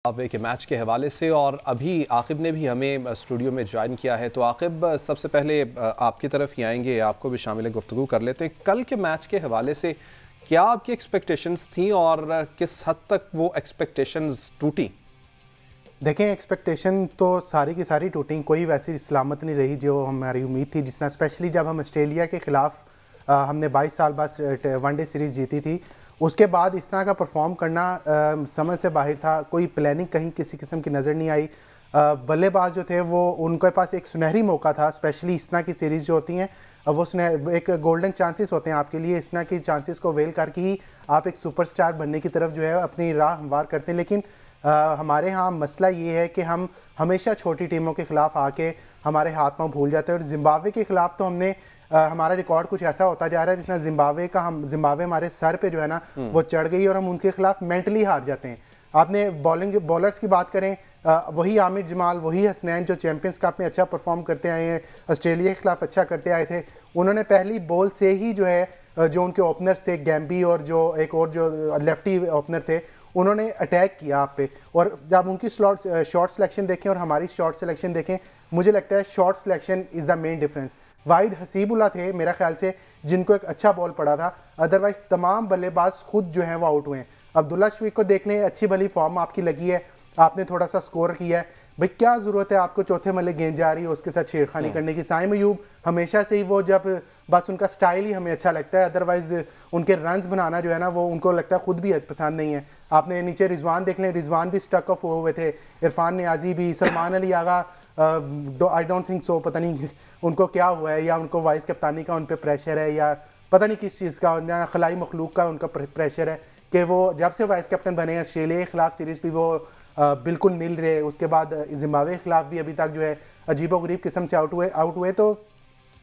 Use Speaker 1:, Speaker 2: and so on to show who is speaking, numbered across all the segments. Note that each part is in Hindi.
Speaker 1: अब एक मैच के हवाले से, और अभी आकिब ने भी हमें स्टूडियो में ज्वाइन किया है। तो आकिब, सबसे पहले आपकी तरफ ही आएंगे, आपको भी शामिल गुफ्तगू कर लेते हैं। कल के मैच के हवाले से क्या आपकी एक्सपेक्टेशंस थी और किस हद तक वो एक्सपेक्टेशंस टूटी?
Speaker 2: देखें, एक्सपेक्टेशन तो सारी की सारी टूटी, कोई वैसी सलामत नहीं रही जो हमारी उम्मीद थी। जिसना स्पेशली जब हम ऑस्ट्रेलिया के ख़िलाफ़ हमने 22 साल बाद वनडे सीरीज़ जीती थी, उसके बाद इस तरह का परफॉर्म करना समझ से बाहर था। कोई प्लानिंग कहीं किसी किस्म की नज़र नहीं आई। बल्लेबाज जो थे वो, उनके पास एक सुनहरी मौका था। स्पेशली इस तरह की सीरीज़ जो होती हैं, वो एक गोल्डन चांसेस होते हैं आपके लिए। इस तरह की चांसेस को वेल करके ही आप एक सुपरस्टार बनने की तरफ जो है अपनी राह हमवार करते हैं। लेकिन हमारे यहाँ मसला ये है कि हम हमेशा छोटी टीमों के ख़िलाफ़ आके हमारे हाथ पांव भूल जाते हैं। और जिम्बाब्वे के ख़िलाफ़ तो हमने हमारा रिकॉर्ड कुछ ऐसा होता जा रहा है जिसमें जिम्बाब्वे हमारे सर पे जो है ना वो चढ़ गई और हम उनके खिलाफ मेंटली हार जाते हैं। आपने बॉलर्स की बात करें, वही आमिर जमाल, वही हसनैन जो चैंपियंस कप में अच्छा परफॉर्म करते आए हैं, ऑस्ट्रेलिया के खिलाफ अच्छा करते आए थे। उन्होंने पहली बॉल से ही जो है जो उनके ओपनर्स थे गैम्बी और जो एक और जो लेफ्टी ओपनर थे, उन्होंने अटैक किया आप पे। और जब उनकी शॉर्ट सिलेक्शन देखें और हमारी शॉर्ट सिलेक्शन देखें, मुझे लगता है short selection is the main difference. Wahid Hasibullah थे मेरा ख्याल से जिनको एक अच्छा बॉल पड़ा था, अदरवाइज तमाम बल्लेबाज खुद जो हैं वो आउट हुए हैं। अब्दुल्ला शफीक को देख लें, अच्छी भली फॉर्म आपकी लगी है, आपने थोड़ा सा स्कोर किया है, भाई क्या ज़रूरत है आपको चौथे मल्ले गेंद जा रही है उसके साथ छेड़खानी करने की। साइम अयूब हमेशा से ही वो, जब बस उनका स्टाइल ही हमें अच्छा लगता है, अदरवाइज उनके रन्स बनाना जो है ना वो उनको लगता है खुद भी पसंद नहीं है। आपने नीचे रिजवान देख लें, रिजवान भी स्टक ऑफ हुए थे, इरफान नियाजी भी, Salman Ali Agha I don't think so, पता नहीं उनको क्या हुआ है, या उनको वाइस कप्तानी का उन पर प्रेशर है, या पता नहीं किस चीज़ का, खलाई मखलूक का उनका प्रेशर है कि वो जब से वाइस कैप्टन बने हैं ऑस्ट्रेलिया के खिलाफ सीरीज़ भी वो बिल्कुल नील रहे। उसके बाद जिम्बाब्वे के खिलाफ भी अभी तक जो है अजीबोगरीब किस्म से आउट हुए। तो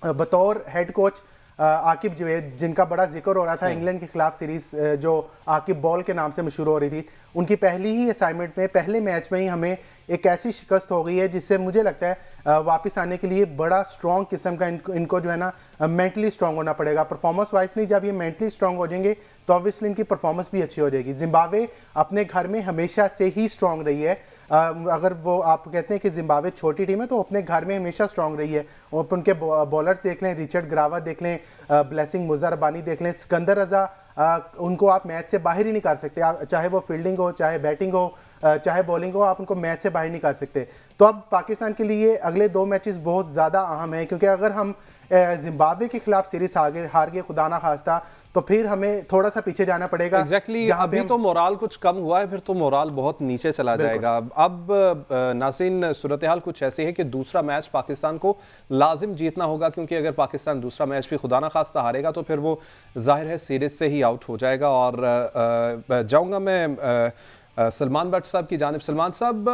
Speaker 2: बतौर हेड कोच आकिब जवेद, जिनका बड़ा जिक्र हो रहा था इंग्लैंड के खिलाफ सीरीज जो आकिब बॉल के नाम से मशहूर हो रही थी, उनकी पहली ही असाइनमेंट में, पहले मैच में ही हमें एक ऐसी शिकस्त हो गई है जिससे मुझे लगता है वापस आने के लिए बड़ा स्ट्रॉन्ग किस्म का इनको जो है ना मेंटली स्ट्रॉन्ग होना पड़ेगा। परफॉर्मेंस वाइज नहीं, जब ये मेंटली स्ट्रॉन्ग हो जाएंगे तो ऑब्वियसली इनकी परफॉर्मेंस भी अच्छी हो जाएगी। जिम्बाब्वे अपने घर में हमेशा से ही स्ट्रॉन्ग रही है। अगर वो आप कहते हैं कि जिम्बाब्वे छोटी टीम है, तो अपने घर में हमेशा स्ट्रॉन्ग रही है। और उनके बॉलर्स देख लें, रिचर्ड ग्रावर देख लें, ब्लेसिंग मुजरबानी देख लें, सिकंदर रजा, उनको आप मैच से बाहर ही नहीं कर सकते। चाहे वो फील्डिंग हो, चाहे बैटिंग हो, चाहे बॉलिंग हो, आप उनको मैच से बाहर नहीं कर सकते। तो अब पाकिस्तान के लिए अगले 2 मैचेस बहुत ज़्यादा अहम है, क्योंकि अगर हम जिम्बाब्वे के खिलाफ सीरीज हार गए खुदा ना खास्ता, तो फिर हमें थोड़ा सा पीछे जाना पड़ेगा।
Speaker 1: एग्जैक्टली अभी तो मोराल कुछ कम हुआ है, फिर तो मोराल बहुत नीचे चला जाएगा। अब नाज़रीन, सूरत हाल कुछ ऐसी है कि दूसरा मैच पाकिस्तान को लाजिम जीतना होगा, क्योंकि अगर पाकिस्तान दूसरा मैच भी खुदा ना खास्ता हारेगा तो फिर वो जाहिर है सीरीज से ही आउट हो जाएगा। और जाऊँगा मैं सलमान भट्ट साहब की जानिब। सलमान साहब,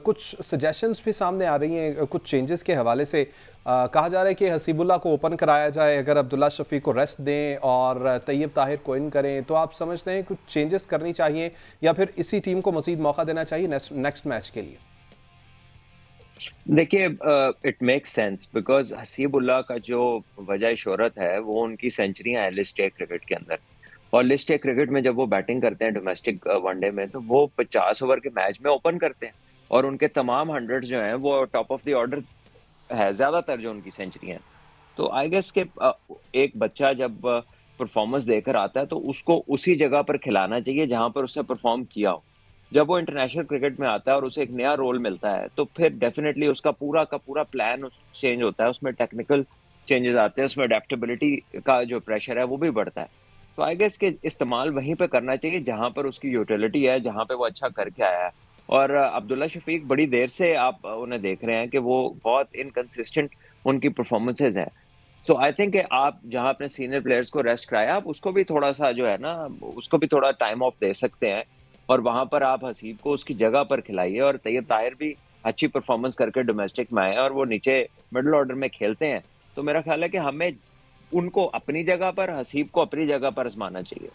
Speaker 1: कुछ सजेशंस भी सामने आ रही हैं कुछ चेंजेस के हवाले से। कहा जा रहा है कि हसीबुल्ला को ओपन कराया जाए, अगर अब्दुल्ला शफीक को रेस्ट दें और तैयब ताहिर को इन करें। तो आप समझते हैं कुछ चेंजेस करनी चाहिए या फिर इसी टीम को मजीद मौका देना चाहिए नेक्स्ट मैच के लिए?
Speaker 3: देखिए, it makes sense because Hasibullah का जो वजह शोहरत है वो उनकी सेंचुरियां हैं लिस्ट ए क्रिकेट के अंदर। और लिस्ट ए क्रिकेट में जब वो बैटिंग करते हैं डोमेस्टिक वनडे में, तो वो 50 ओवर के मैच में ओपन करते हैं और उनके तमाम 100 जो हैं वो टॉप ऑफ द ऑर्डर है, ज्यादातर जो उनकी सेंचुरी हैं। तो आई गेस के एक बच्चा जब परफॉर्मेंस देकर आता है तो उसको उसी जगह पर खिलाना चाहिए जहां पर उसने परफॉर्म किया हो। जब वो इंटरनेशनल क्रिकेट में आता है और उसे एक नया रोल मिलता है, तो फिर डेफिनेटली उसका पूरा का पूरा प्लान चेंज होता है, उसमें टेक्निकल चेंजेस आते हैं, उसमें अडेप्टेबिलिटी का जो प्रेशर है वो भी बढ़ता है। तो आई गेस के इस्तेमाल वहीं पे करना चाहिए जहां पर उसकी यूटिलिटी है, जहां पे वो अच्छा करके आया है। और अब्दुल्ला शफीक, बड़ी देर से आप उन्हें देख रहे हैं कि वो बहुत इनकंसिस्टेंट उनकी परफॉर्मेंसेज हैं। सो आई थिंक आप जहां अपने सीनियर प्लेयर्स को रेस्ट कराया, आप उसको भी थोड़ा सा जो है ना, उसको भी थोड़ा टाइम ऑफ दे सकते हैं। और वहां पर आप हसीब को उसकी जगह पर खिलाइए और तैयब ताहिर भी अच्छी परफॉर्मेंस करके डोमेस्टिक में आए और वो नीचे मिडिल ऑर्डर में खेलते हैं। तो मेरा ख्याल है कि हमें उनको अपनी जगह पर, हसीब को अपनी जगह पर आजमाना चाहिए।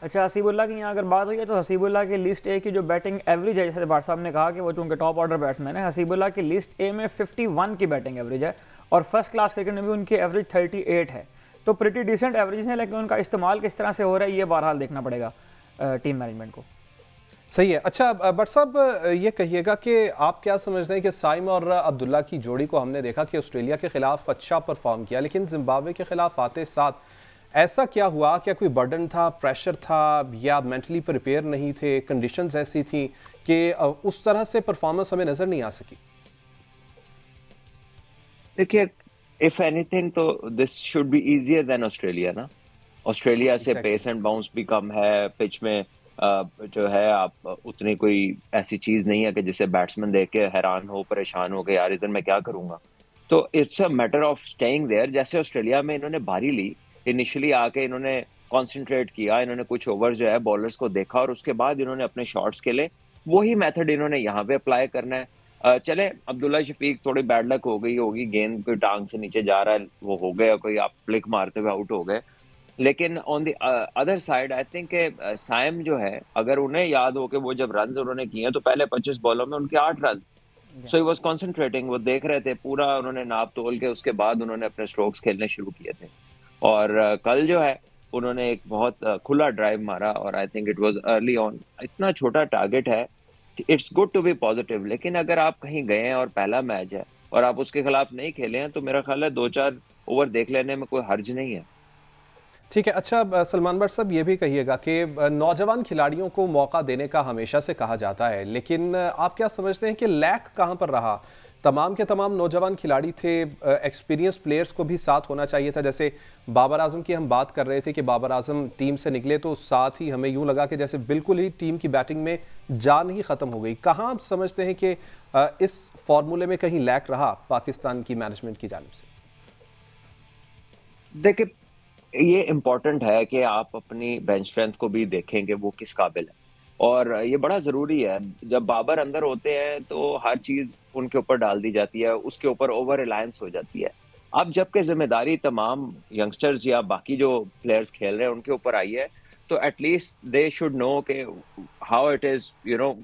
Speaker 4: अच्छा, हसीबुल्ला की यहाँ अगर बात हुई है तो हसीबुल्ला की लिस्ट ए की जो बैटिंग एवरेज है, जैसे भाट साहब ने कहा कि वो चूंकि टॉप ऑर्डर बैट्समैन है, हसीबुल्ला की लिस्ट ए में 51 की बैटिंग एवरेज है और फर्स्ट क्लास क्रिकेट में भी उनकी एवरेज 38 है। तो प्रिटी डिसेंट एवरेज है, लेकिन उनका इस्तेमाल किस तरह से हो रहा है ये बहरहाल देखना पड़ेगा टीम मैनेजमेंट को।
Speaker 1: सही है। अच्छा बट साहब ये कहिएगा कि आप क्या समझते हैं कि साइम और अब्दुल्ला की जोड़ी को हमने देखा कि ऑस्ट्रेलिया के खिलाफ अच्छा परफॉर्म किया, लेकिन जिम्बाब्वे के खिलाफ आते साथ ऐसा क्या हुआ? क्या कोई बर्डन था, प्रेशर था, या मेंटली प्रिपेयर नहीं थे, कंडीशंस ऐसी थी कि उस तरह से परफॉर्मेंस हमें नजर नहीं आ सकी?
Speaker 3: देखिए, इफ एनीथिंग तो this should be easier than Australia ना। ऑस्ट्रेलिया से पेस एंड बाउंस भी कम है, पिच में जो है आप उतनी कोई ऐसी चीज नहीं है कि जिसे बैट्समैन देख के हैरान हो, परेशान हो गए यार इधर मैं क्या करूंगा। तो it's a matter of staying there. जैसे ऑस्ट्रेलिया में इन्होंने बारी ली, इनिशियली आके इन्होंने कॉन्सेंट्रेट किया, इन्होंने कुछ ओवर जो है बॉलर्स को देखा और उसके बाद इन्होंने अपने शॉट्स खेले। वही मेथड इन्होंने यहाँ पे अप्लाई करना है। चले अब्दुल्ला शफीक थोड़ी बैड लक हो गई होगी, गेंद कोई टांग से नीचे जा रहा है, वो हो गया, कोई आप फ्लिक मारते हुए आउट हो गए। लेकिन on the other side I think Saim जो है, अगर उन्हें याद हो कि वो जब रन उन्होंने किए तो पहले 25 बॉलों में उनके 8 run. So he was concentrating, वो देख रहे थे पूरा, उन्होंने नाप तोल के उसके बाद उन्होंने अपने स्ट्रोक्स खेलने शुरू किए थे। और कल जो है उन्होंने एक बहुत खुला ड्राइव मारा और I think it was early on. इतना छोटा टारगेट है, it's good to be positive. लेकिन अगर आप कहीं गए हैं और पहला मैच है और आप उसके खिलाफ नहीं खेले हैं तो मेरा ख्याल है 2-4 ओवर देख लेने में कोई हर्ज नहीं है।
Speaker 1: ठीक है। अच्छा सलमान भट्ट साहब ये भी कहिएगा कि नौजवान खिलाड़ियों को मौका देने का हमेशा से कहा जाता है, लेकिन आप क्या समझते हैं कि लैक कहां पर रहा? तमाम के तमाम नौजवान खिलाड़ी थे, एक्सपीरियंस प्लेयर्स को भी साथ होना चाहिए था। जैसे बाबर आजम की हम बात कर रहे थे कि बाबर आजम टीम से निकले तो साथ ही हमें यूं लगा कि जैसे बिल्कुल ही टीम की बैटिंग में जान ही खत्म हो गई। कहां आप समझते हैं कि इस फॉर्मूले में कहीं लैक रहा पाकिस्तान की मैनेजमेंट की जानिब से?
Speaker 3: देखिए, ये इम्पोर्टेंट है कि आप अपनी बेंच स्ट्रेंथ को भी देखें कि वो किस काबिल है, और ये बड़ा जरूरी है। जब बाबर अंदर होते हैं तो हर चीज उनके ऊपर डाल दी जाती है, उसके ऊपर ओवर रिलायंस हो जाती है। अब जबकि जिम्मेदारी तमाम यंगस्टर्स या बाकी जो प्लेयर्स खेल रहे हैं उनके ऊपर आई है, तो एटलीस्ट दे शुड नो कि how it is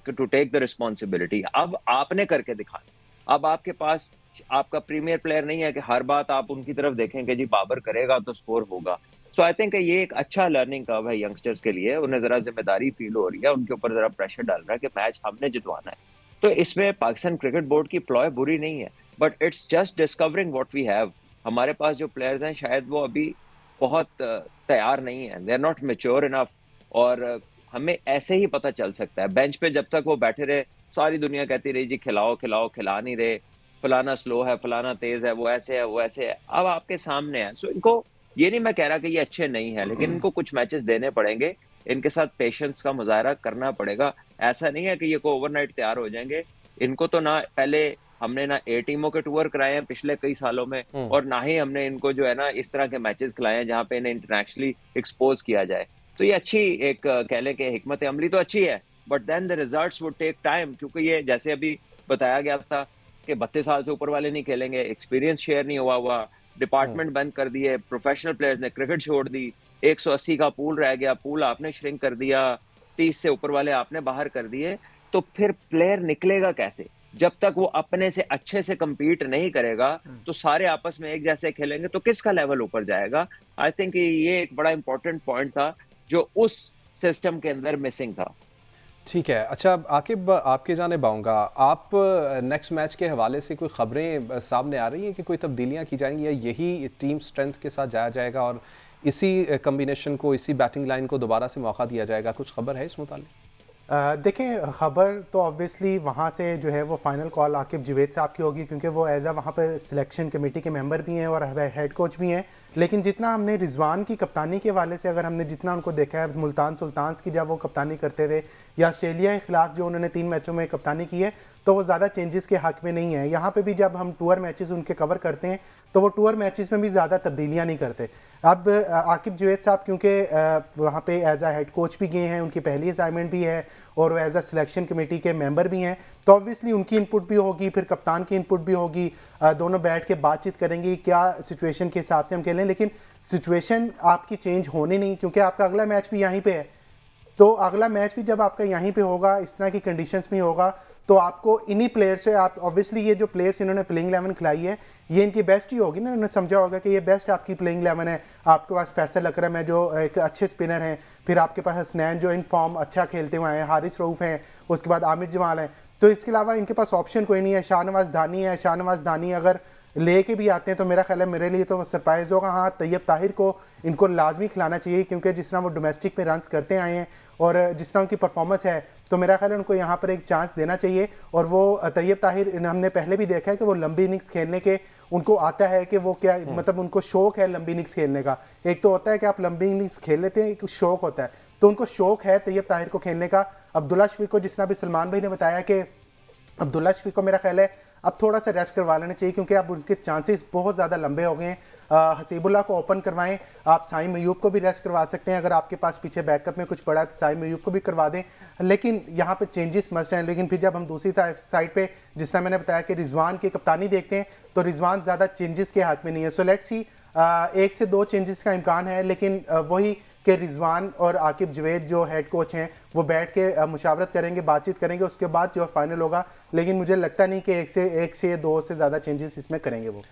Speaker 3: to take the responsibility. अब आपने करके दिखाना। अब आपके पास आपका प्रीमियर प्लेयर नहीं है कि हर बात आप उनकी तरफ देखें कि जी बाबर करेगा तो स्कोर होगा। सो आई थिंक ये एक अच्छा लर्निंग कर्व है यंगस्टर्स के लिए। उन्हें जरा जिम्मेदारी फील हो रही है, उनके ऊपर जरा प्रेशर डाल रहा है कि मैच हमने जितवाना है। तो इसमें पाकिस्तान क्रिकेट बोर्ड की प्लॉय बुरी नहीं है, but it's just discovering what we have. हमारे पास जो प्लेयर्स हैं शायद वो अभी बहुत तैयार नहीं है, they are not mature enough. और हमें ऐसे ही पता चल सकता है बेंच पे जब तक वो बैठे रहे, सारी दुनिया कहती रही जी खिलाओ खिलाओ, खिला नहीं रहे, फलाना स्लो है, फलाना तेज है, वो ऐसे है, वो ऐसे है। अब आपके सामने है। सो इनको, ये नहीं मैं कह रहा कि ये अच्छे नहीं है, लेकिन इनको कुछ मैचेस देने पड़ेंगे, इनके साथ पेशेंस का मुजाहरा करना पड़ेगा। ऐसा नहीं है कि ये को ओवरनाइट तैयार हो जाएंगे। इनको तो ना पहले हमने ना ए टीमों के टूर कराए हैं पिछले कई सालों में, और ना ही हमने इनको जो है ना इस तरह के मैचेस खिलाए हैं जहाँ पे इन्हें इंटरनेशनली एक्सपोज किया जाए। तो ये अच्छी एक कह लें कि हिकमत अमली तो अच्छी है, but then the results would take time. क्योंकि ये जैसे अभी बताया गया था कि 32 साल से ऊपर वाले नहीं खेलेंगे, एक्सपीरियंस शेयर नहीं हुआ, डिपार्टमेंट बंद कर दिए, प्रोफेशनल प्लेयर्स ने क्रिकेट छोड़ दी, 180 का पूल रह गया, पूल आपने श्रिंक कर दिया, 30 से ऊपर वाले आपने बाहर कर दिए। तो फिर प्लेयर निकलेगा कैसे? जब तक वो अपने से अच्छे से compete नहीं करेगा तो सारे आपस में एक जैसे खेलेंगे तो किसका लेवल ऊपर जाएगा? आई थिंक ये एक बड़ा इंपॉर्टेंट पॉइंट था जो उस सिस्टम के अंदर मिसिंग था।
Speaker 1: ठीक है। अच्छा आकिब, आपके जानिब आऊँगा। आप नेक्स्ट मैच के हवाले से कोई खबरें सामने आ रही हैं कि कोई तब्दीलियां की जाएंगी, या यही टीम स्ट्रेंथ के साथ जाया जाएगा और इसी कम्बिनेशन को, इसी बैटिंग लाइन को दोबारा से मौका दिया जाएगा? कुछ खबर है इस मुतालिक?
Speaker 2: देखें, ख़बर तो ऑब्वियसली वहाँ से जो है वो फाइनल कॉल आकिब जावेद साहब की होगी, क्योंकि वो एज आ वहाँ पर सिलेक्शन कमेटी के मेंबर भी हैं और हेड कोच भी हैं। लेकिन जितना हमने रिजवान की कप्तानी के हवाले से अगर हमने जितना उनको देखा है, मुल्तान सुल्तान्स की जब वो कप्तानी करते थे, या ऑस्ट्रेलिया के खिलाफ जो उन्होंने 3 मैचों में कप्तानी की है, तो वो ज़्यादा चेंजेस के हक में नहीं है। यहाँ पे भी जब हम टूर मैचेस उनके कवर करते हैं तो वो टूर मैचेस में भी ज़्यादा तब्दीलियाँ नहीं करते। अब आकिब जावेद साहब क्योंकि वहाँ पे एज आ हेड कोच भी गए हैं, उनकी पहली असाइनमेंट भी है और वो एज आ सिलेक्शन कमेटी के मेंबर भी हैं, तो ऑब्वियसली उनकी इनपुट भी होगी, फिर कप्तान की इनपुट भी होगी। दोनों बैठ के बातचीत करेंगे क्या सिचुएशन के हिसाब से हम खेलें। लेकिन सिचुएशन आपकी चेंज होनी नहीं, क्योंकि आपका अगला मैच भी यहीं पे है। तो अगला मैच भी जब आपका यहीं पे होगा, इस तरह की कंडीशंस में होगा, तो आपको इन्हीं प्लेयर से आप ऑब्वियसली ये जो प्लेयर्स इन्होंने प्लेइंग 11 खिलाई है ये इनकी बेस्ट ही होगी ना, उन्होंने समझा होगा कि ये बेस्ट आपकी प्लेइंग 11 है। आपके पास फैसल अकरम है जो एक अच्छे स्पिनर हैं, फिर आपके पास हसनैन जो इन फॉर्म अच्छा खेलते हुए हैं, हारिस रऊफ हैं, उसके बाद आमिर जमाल हैं, तो इसके अलावा इनके पास ऑप्शन कोई नहीं है। शाहनवाज दानी है, शाहनवाज दानी अगर लेके भी आते हैं तो मेरा ख्याल है मेरे लिए तो सरप्राइज़ होगा। हाँ, तैयब ताहिर को इनको लाजमी खिलाना चाहिए क्योंकि जिस तरह वो डोमेस्टिक में रन्स करते आए हैं और जिस तरह उनकी परफॉर्मेंस है तो मेरा ख्याल है उनको यहाँ पर एक चांस देना चाहिए। और वो तैयब ताहिर हमने पहले भी देखा है कि वो लंबी इनिंग्स खेलने के उनको आता है कि वो क्या मतलब उनको शौक है लंबी इनिंग्स खेलने का। एक तो होता है कि आप लंबी इनिंग्स खेल लेते हैं, एक शौक होता है, तो उनको शौक है तैयब ताहिर को खेलने का। अब्दुल्ला शफीक को जिस तरह भी सलमान भाई ने बताया कि अब्दुल्ला शफीक को मेरा ख्याल है अब थोड़ा सा रेस्ट करवा लेना चाहिए क्योंकि अब उनके चांसेस बहुत ज़्यादा लंबे हो गए हैं। हसीबुल्लाह को ओपन करवाएं, आप साइम अयूब को भी रेस्ट करवा सकते हैं, अगर आपके पास पीछे बैकअप में कुछ पड़ा है तो साइम अयूब को भी करवा दें, लेकिन यहाँ पे चेंजेस मस्ट हैं। लेकिन फिर जब हम दूसरी साइड पे जिस तरह मैंने बताया कि रिजवान की कप्तानी देखते हैं तो रिजवान ज़्यादा चेंजेस के हाथ में नहीं है। सो लेट्स सी 1 से 2 चेंजेस का इम्कान है, लेकिन वही कि रिजवान और आकिब जवेद जो हेड कोच हैं वो बैठ के मुशावरत करेंगे, बातचीत करेंगे, उसके बाद जो फाइनल होगा। लेकिन मुझे लगता नहीं कि 1 से 2 से ज़्यादा चेंजेस इसमें करेंगे वो।